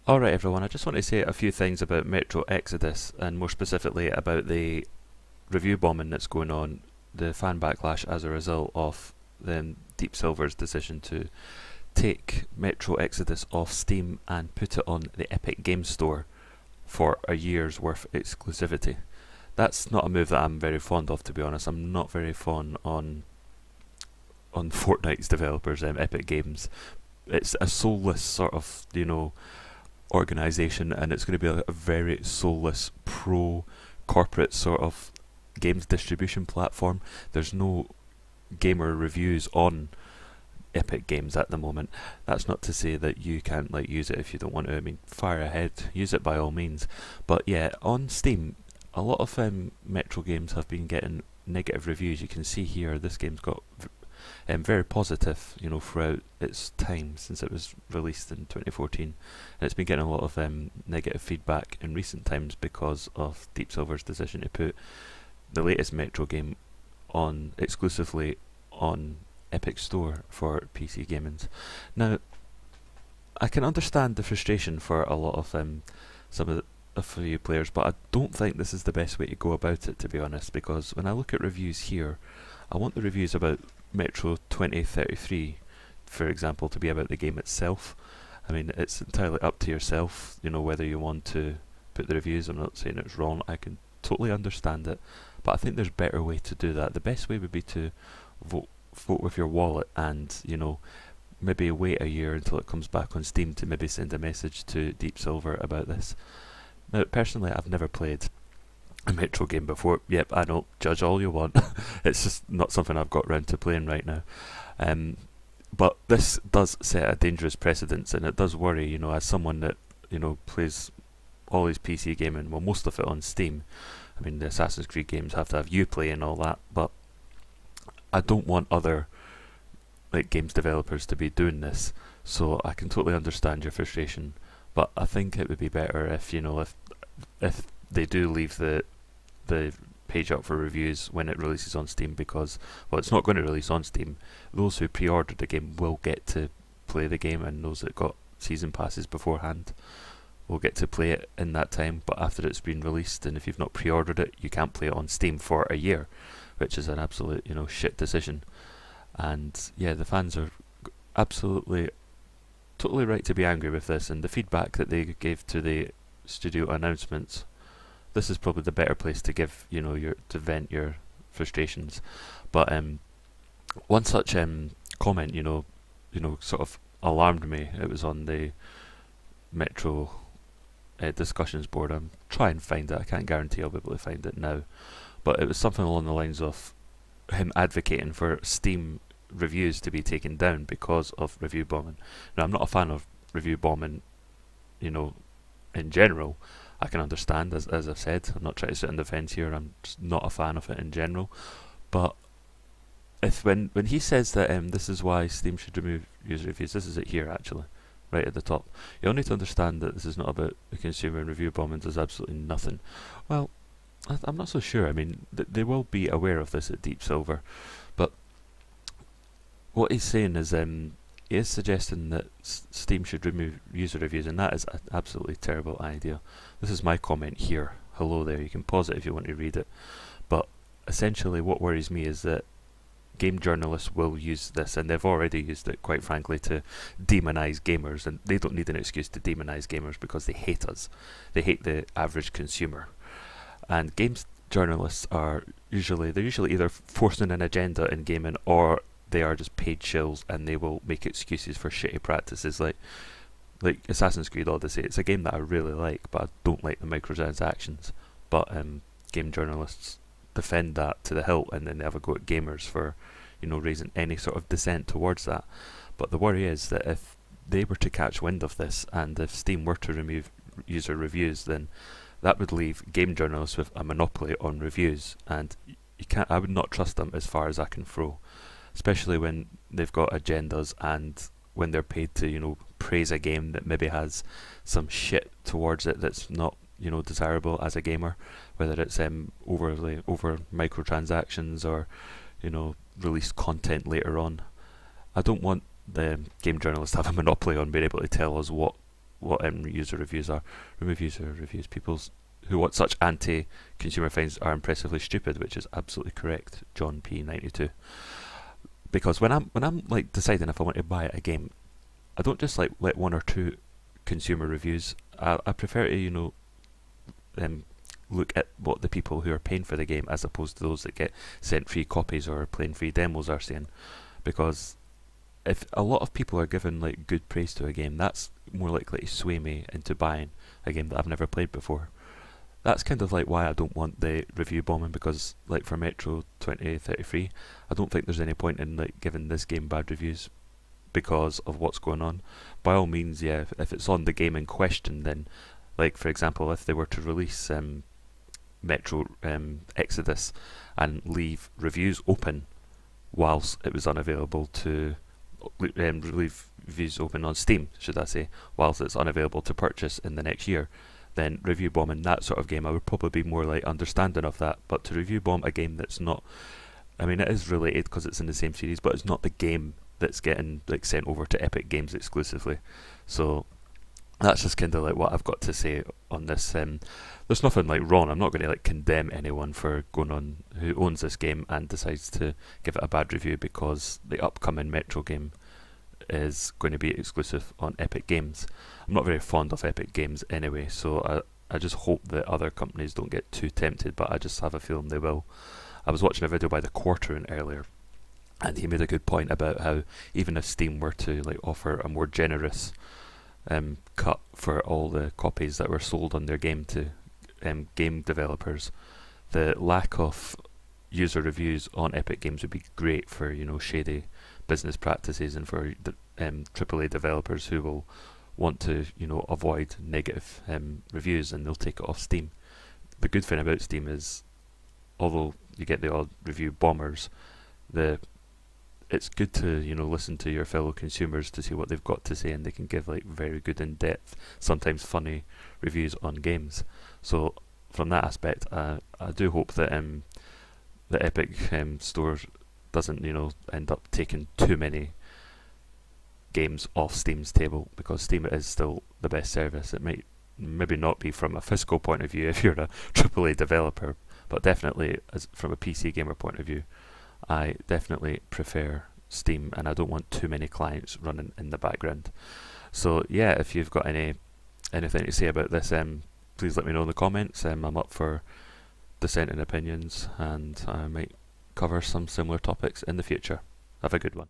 Alright everyone, I just want to say a few things about Metro Exodus and more specifically about the review bombing that's going on, the fan backlash as a result of Deep Silver's decision to take Metro Exodus off Steam and put it on the Epic Games Store for a year's worth exclusivity. That's not a move that I'm very fond of, to be honest. I'm not very fond on Fortnite's developers, Epic Games. It's a soulless sort of, organization, and it's going to be a very soulless pro corporate sort of games distribution platform. There's no gamer reviews on Epic Games at the moment. That's not to say that you can't use it if you don't want to. I mean, fire ahead, use it by all means. But yeah, on Steam, a lot of Metro games have been getting negative reviews. You can see here this game's got very positive, throughout its time since it was released in 2014, and it's been getting a lot of negative feedback in recent times because of Deep Silver's decision to put the latest Metro game on exclusively on Epic Store for PC gaming. Now, I can understand the frustration for a lot of some of a few players, but I don't think this is the best way to go about it, to be honest, because when I look at reviews here, I want the reviews about Metro 2033, for example, to be about the game itself. I mean, it's entirely up to yourself, whether you want to put the reviews. I'm not saying it's wrong, I can totally understand it, but I think there's a better way to do that. The best way would be to vote with your wallet and, maybe wait a year until it comes back on Steam to maybe send a message to Deep Silver about this. Now, personally, I've never played a Metro game before. Yep, I know, judge all you want. It's just not something I've got round to playing right now. But this does set a dangerous precedence, and it does worry, as someone that, plays all his PC gaming, well, most of it on Steam. I mean, the Assassin's Creed games have to have Uplay and all that, but I don't want other games developers to be doing this, so I can totally understand your frustration. But I think it would be better if, if they do leave the page up for reviews when it releases on Steam, because, well, it's not going to release on Steam. Those who pre-ordered the game will get to play the game, and those that got season passes beforehand will get to play it in that time. But after it's been released, and if you've not pre-ordered it, you can't play it on Steam for a year, which is an absolute, shit decision. And yeah, the fans are absolutely, totally right to be angry with this, and the feedback that they gave to the studio announcements, this is probably the better place to give, to vent your frustrations. But one such comment, sort of alarmed me. It was on the Metro discussions board. I'm trying to find it. I can't guarantee I'll be able to find it now. But it was something along the lines of him advocating for Steam reviews to be taken down because of review bombing. Now, I'm not a fan of review bombing, in general. I can understand, as I've said, I'm not trying to sit on the fence here, I'm just not a fan of it in general. But if when he says that this is why Steam should remove user reviews, this is it here actually, right at the top. You'll need to understand that this is not about the consumer, and review bombing does absolutely nothing. Well, I'm not so sure. I mean, they will be aware of this at Deep Silver, but what he's saying is he is suggesting that Steam should remove user reviews, and that is an absolutely terrible idea. This is my comment here. Hello there, you can pause it if you want to read it. But essentially what worries me is that game journalists will use this, and they've already used it, quite frankly, to demonise gamers, and they don't need an excuse to demonise gamers because they hate us. They hate the average consumer. And games journalists are usually either forcing an agenda in gaming, or they are just paid shills, and they will make excuses for shitty practices like Assassin's Creed Odyssey. It's a game that I really like, but I don't like the microtransactions. But game journalists defend that to the hilt, and then they have a go at gamers for, raising any sort of dissent towards that. But the worry is that if they were to catch wind of this, and if Steam were to remove user reviews, then that would leave game journalists with a monopoly on reviews, and I would not trust them as far as I can throw, especially when they've got agendas and when they're paid to, praise a game that maybe has some shit towards it that's not, desirable as a gamer, whether it's over microtransactions or, released content later on. I don't want the game journalists to have a monopoly on being able to tell us what what user reviews are. Remove user reviews. People who want such anti-consumer things are impressively stupid, which is absolutely correct, John P92. Because when I'm like deciding if I want to buy a game, I don't just like let one or two consumer reviews. I prefer to look at what the people who are paying for the game, as opposed to those that get sent free copies or playing free demos, are saying. Because if a lot of people are giving like good praise to a game, that's more likely to sway me into buying a game that I've never played before. That's kind of like why I don't want the review bombing, because like for Metro 2033, I don't think there's any point in like giving this game bad reviews because of what's going on. By all means, yeah, if it's on the game in question, then like for example, if they were to release Metro Exodus and leave reviews open whilst it was unavailable to leave reviews open on Steam, should I say, whilst it's unavailable to purchase in the next year, then review bombing that sort of game, I would probably be more like understanding of that. But to review bomb a game that's not, I mean, it is related because it's in the same series, but it's not the game that's getting like sent over to Epic Games exclusively. So that's just kind of like what I've got to say on this. There's nothing like wrong. I'm not going to like condemn anyone for going on who owns this game and decides to give it a bad review because the upcoming Metro game is going to be exclusive on Epic Games. I'm not very fond of Epic Games anyway, so I just hope that other companies don't get too tempted, but I just have a feeling they will. I was watching a video by The Quartering earlier, and he made a good point about how even if Steam were to like offer a more generous cut for all the copies that were sold on their game to game developers, the lack of user reviews on Epic Games would be great for, you know, shady business practices and for the AAA developers who will want to, you know, avoid negative reviews, and they'll take it off Steam. The good thing about Steam is, although you get the odd review bombers, it's good to, you know, listen to your fellow consumers to see what they've got to say, and they can give like very good in-depth, sometimes funny reviews on games. So from that aspect, I do hope that the Epic store doesn't, you know, end up taking too many games off Steam's table, because Steam is still the best service. It might maybe not be from a physical point of view if you're a AAA developer, but definitely as from a PC gamer point of view, I definitely prefer Steam, and I don't want too many clients running in the background. So yeah, if you've got anything to say about this, please let me know in the comments. I'm up for dissenting opinions, and I might cover some similar topics in the future. Have a good one.